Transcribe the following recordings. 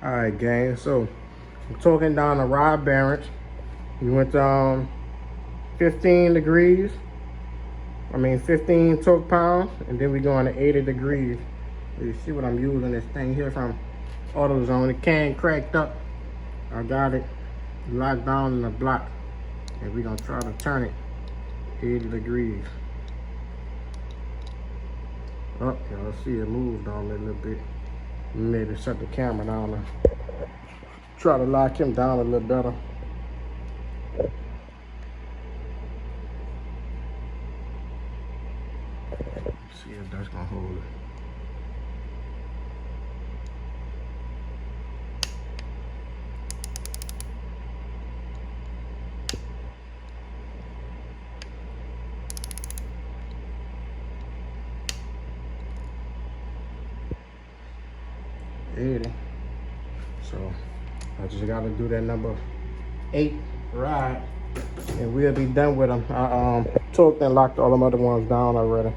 All right, gang. So I'm talking down the rod bearings. We went to 15 degrees. 15 torque pounds, and then we going to 80 degrees. You see what I'm using this thing here from AutoZone. The can cracked up. I got it locked down in the block, and we're gonna try to turn it 80 degrees. Oh, y'all see it moved on a little bit. Maybe set the camera down and try to lock him down a little better. See if that's gonna hold it. So I just gotta do that number 8 ride, and we'll be done with them. I torqued and locked all them other ones down already.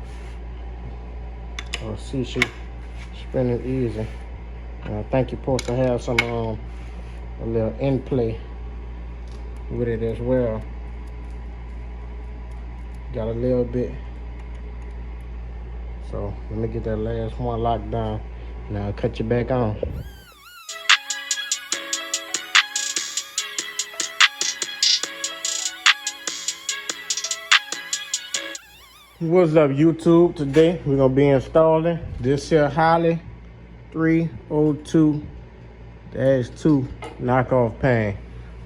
See, she spinning easy. And I think you're supposed to have some a little in play with it as well. Got a little bit. So let me get that last one locked down. Now I'll cut you back on. What's up, YouTube? Today we're gonna be installing this here Holley 302-2 knockoff pan.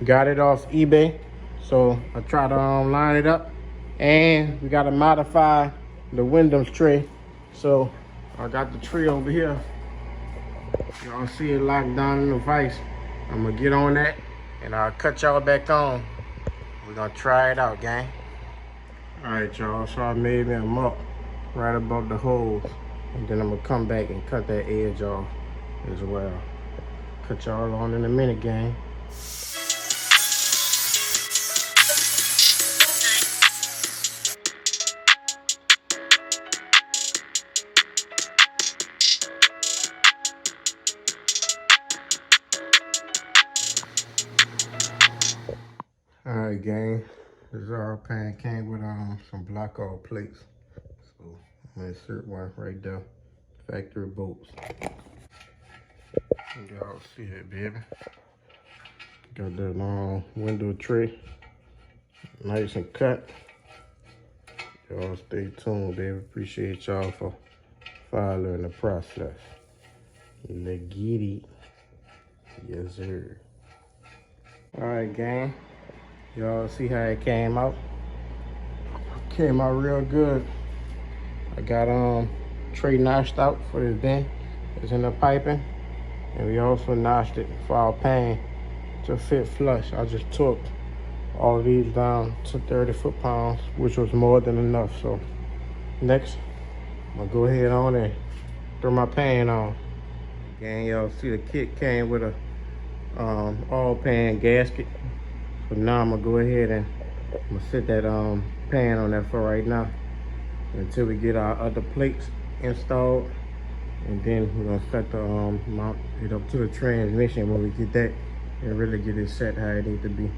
Got it off eBay, so I try to line it up, and we gotta modify the windows tray. So I got the tray over here. Y'all see it locked down in the vise. I'm gonna get on that, and I'll cut y'all back on. We're gonna try it out, gang. All right, y'all, so I made me a mark right above the holes, and then I'm gonna come back and cut that edge off as well. Cut y'all on in a minute, gang. All right, gang. This our pan came with some black oil plates. So I'm gonna insert one right there. Factory bolts. Y'all see it, baby. Got that window tray. Nice and cut. Y'all stay tuned, baby. Appreciate y'all for following the process. Let's get it. Yes, sir. All right, gang. Y'all see how it came out? Came out real good. I got tray notched out for this vent. It's in the piping, and we also notched it for our pan to fit flush. I just took all of these down to 30 foot-pounds, which was more than enough. So next, I'm gonna go ahead on and throw my pan on. Gang, y'all see the kit came with a all pan gasket. So now I'm gonna go ahead and I'm gonna set that pan on there for right now until we get our other plates installed, and then we're gonna set the mount it up to the transmission when we get that and really get it set how it needs to be.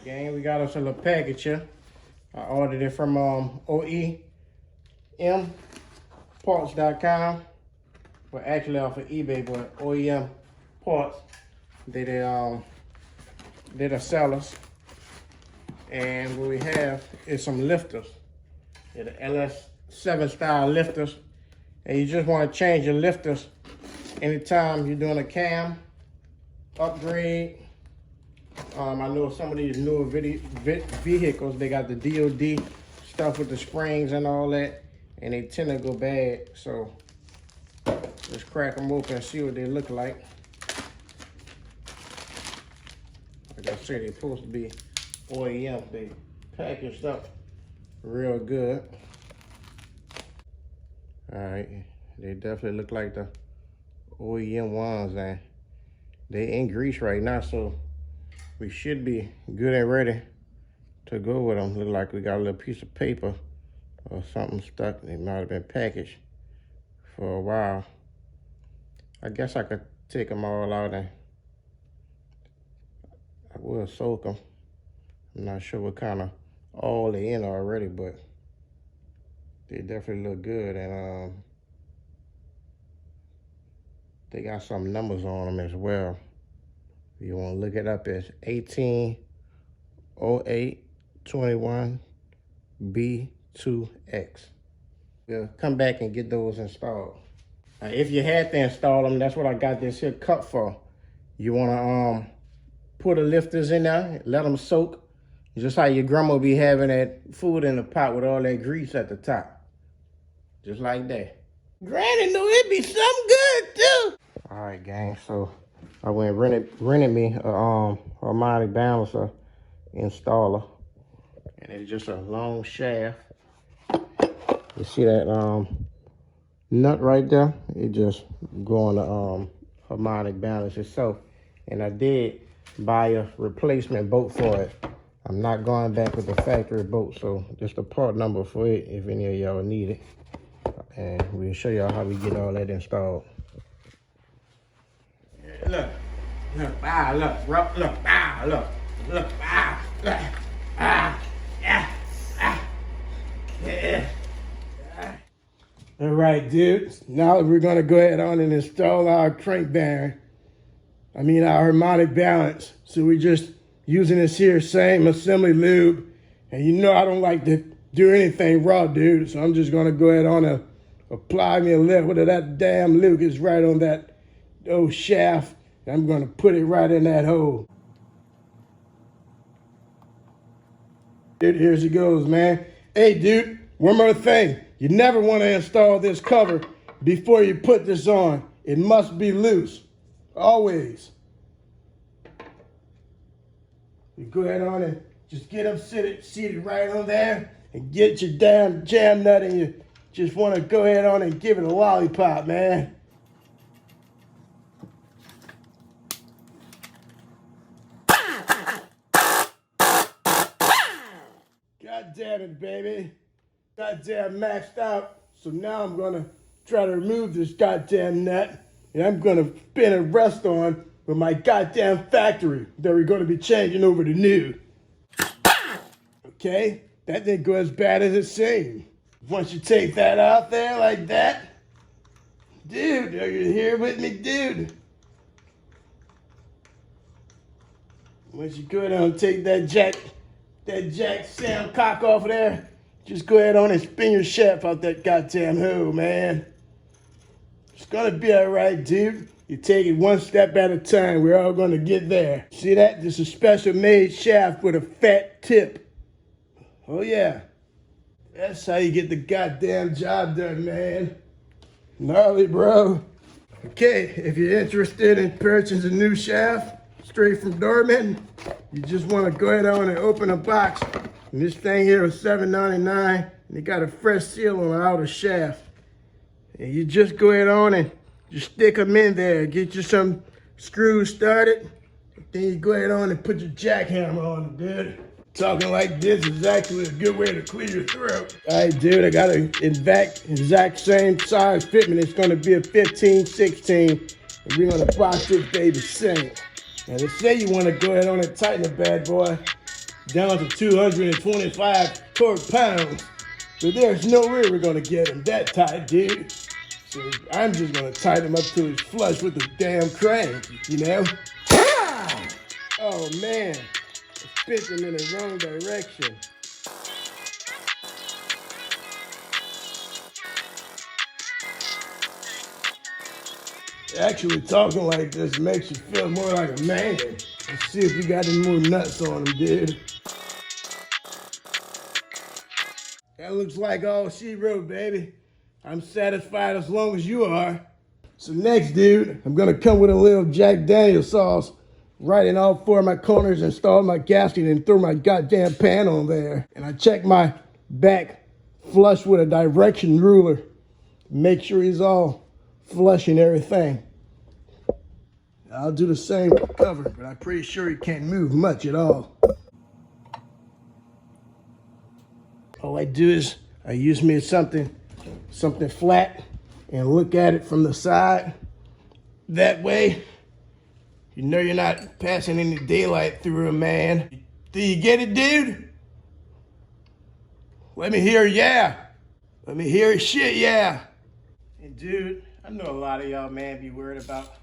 Gang, we got us a little package here. I ordered it from OEMparts.com. Well, actually off of eBay, but OEM Parts, they're the sellers. And what we have is some lifters. They're the LS7 style lifters. and you just want to change your lifters anytime you're doing a cam upgrade. I know some of these newer vehicles, they got the DOD stuff with the springs and all that, and they tend to go bad. So let's crack them open and see what they look like. Like I said, they're supposed to be OEM. They packaged up real good. All right, they definitely look like the OEM ones, and they in grease right now, so we should be good and ready to go with them. Look like we got a little piece of paper or something stuck. They might have been packaged for a while. I guess I could take them all out and I will soak them. I'm not sure what kind of oil they in already, but they definitely look good, and they got some numbers on them as well. You want to look it up as 180821B2X. We'll come back and get those installed. If you had to install them, that's what I got this here cup for. You want to put the lifters in there, let them soak, just how your grandma be having that food in the pot with all that grease at the top. Just like that. Granny knew it'd be something good too. All right, gang, so I went and rented me a Harmonic balancer installer, and it's just a long shaft. You see that nut right there? It just go on the Harmonic balance itself, and I did buy a replacement bolt for it. I'm not going back with the factory bolt, so just the part number for it if any of y'all need it, and we'll show y'all how we get all that installed. Look, look, look, look, look, look, yeah. All right, dude. Now we're gonna go ahead on and install our crank bearing. I mean our harmonic balance. So we're just using this here same assembly lube. And you know I don't like to do anything raw, dude. So I'm just gonna go ahead on and apply me a little bit of that damn lube. It's right on that old shaft. I'm gonna put it right in that hole. Dude, here she goes, man. Hey, dude, one more thing. You never want to install this cover before you put this on. It must be loose, always. You go ahead on and just get them seated right on there and get your damn jam nut, and you just want to go ahead on and give it a lollipop, man. God damn it, baby. Goddamn maxed out. So now I'm gonna try to remove this goddamn nut, and I'm gonna spin a rest on with my goddamn factory that we're gonna be changing over to new. Okay, that didn't go as bad as it seemed. Once you take that out there like that, dude, are you here with me, dude? Once you go down and take that jack Sam cock off of there, just go ahead on and spin your shaft out that goddamn hole, man. It's gonna be all right, dude. You take it one step at a time. We're all gonna get there. See that? This is a special made shaft with a fat tip. Oh yeah. That's how you get the goddamn job done, man. Gnarly, bro. Okay, if you're interested in purchasing a new shaft straight from Dorman, you just want to go ahead on and open a box. And this thing here is $7.99, and it got a fresh seal on the outer shaft. And you just go ahead on and just stick them in there. Get you some screws started. Then you go ahead on and put your jackhammer on them, dude. Talking like this is actually a good way to clear your throat. All right, dude, I got an exact same size fitment. It's going to be a 15-16, and we're going to box this baby same. Now, they say you want to go ahead on and tighten the bad boy down to 225 torque pounds, but there's no way we're going to get him that tight, dude. So I'm just going to tighten him up till he's flush with the damn crank, you know? Oh, man. I spit him in the wrong direction. Actually, talking like this makes you feel more like a man. Let's see if you got any more nuts on him, dude. That looks like all she wrote, baby. I'm satisfied as long as you are. So next, dude, I'm gonna come with a little Jack Daniels sauce, right in all four of my corners, install my gasket, and throw my goddamn pan on there. And I check my back flush with a direction ruler. Make sure he's all flush and everything. I'll do the same with the cover, but I'm pretty sure he can't move much at all. All I do is I use me something flat and look at it from the side. That way, you know you're not passing any daylight through a man. Do you get it, dude? Let me hear yeah. Let me hear shit, yeah. And dude, I know a lot of y'all, man, be worried about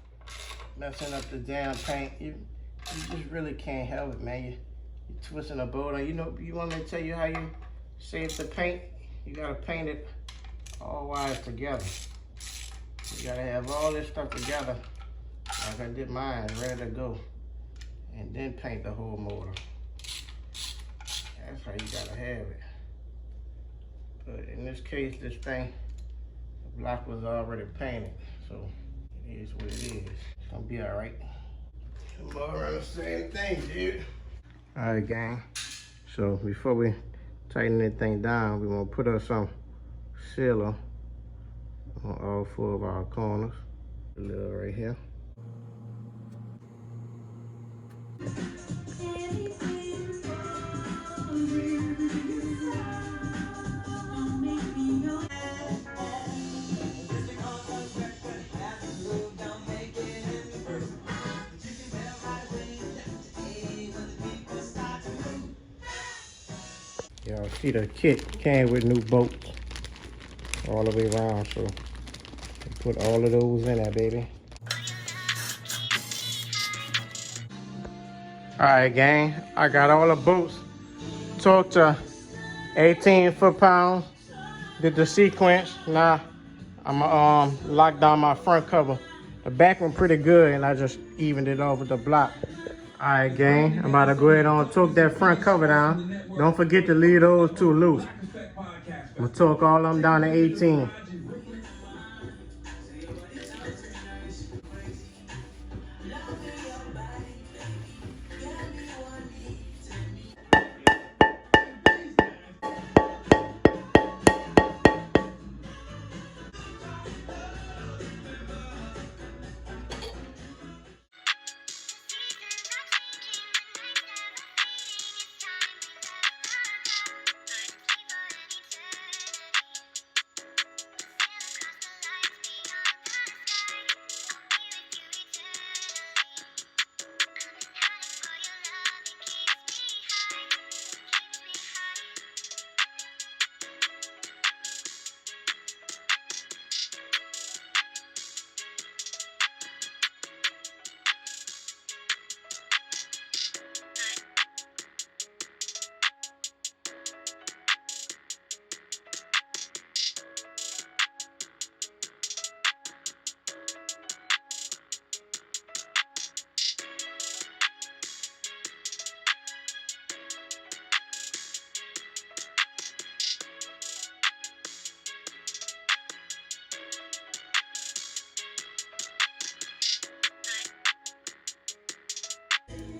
messing up the damn paint. You just really can't help it, man. You twisting a boat on. You know, you want me to tell you how you save the paint? You gotta paint it all wires together. You gotta have all this stuff together, like I did mine, ready to go. And then paint the whole motor. That's how you gotta have it. But in this case, this thing, the block was already painted, so it is what it is. It's gonna be all right. I'm all around the same thing, dude. All right, gang. So before we tighten anything down, we're gonna put up some sealer on all four of our corners. A little right here. Y'all see the kit came with new bolts all the way around, so put all of those in there, baby. All right, gang, I got all the bolts torqued to 18 foot-pounds. Did the sequence. Now I'm gonna lock down my front cover. The back one pretty good, and I just evened it off with the block. All right, gang, I'm about to go ahead and torque that front cover down. Don't forget to leave those two loose. I'm gonna torque all of them down to 18.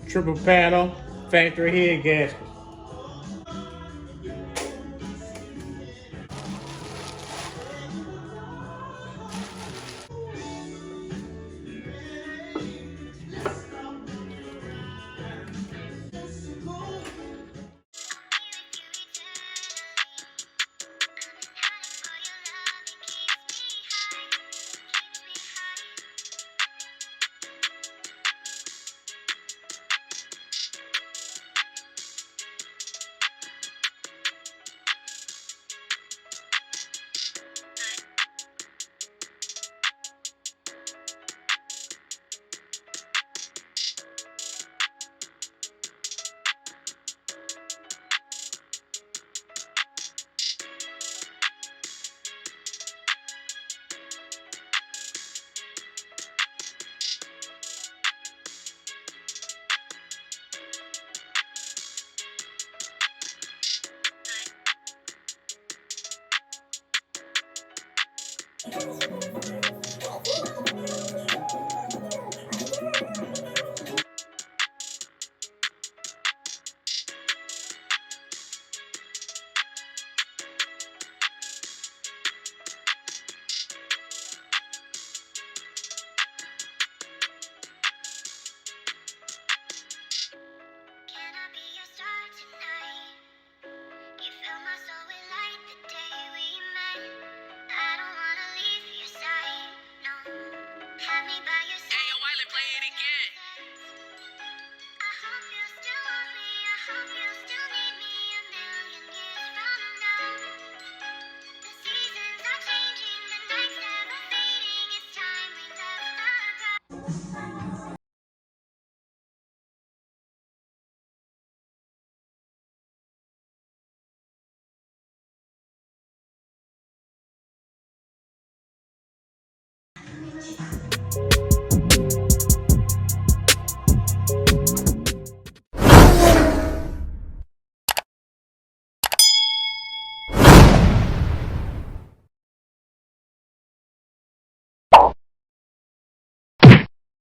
Triple panel, factory head gasket.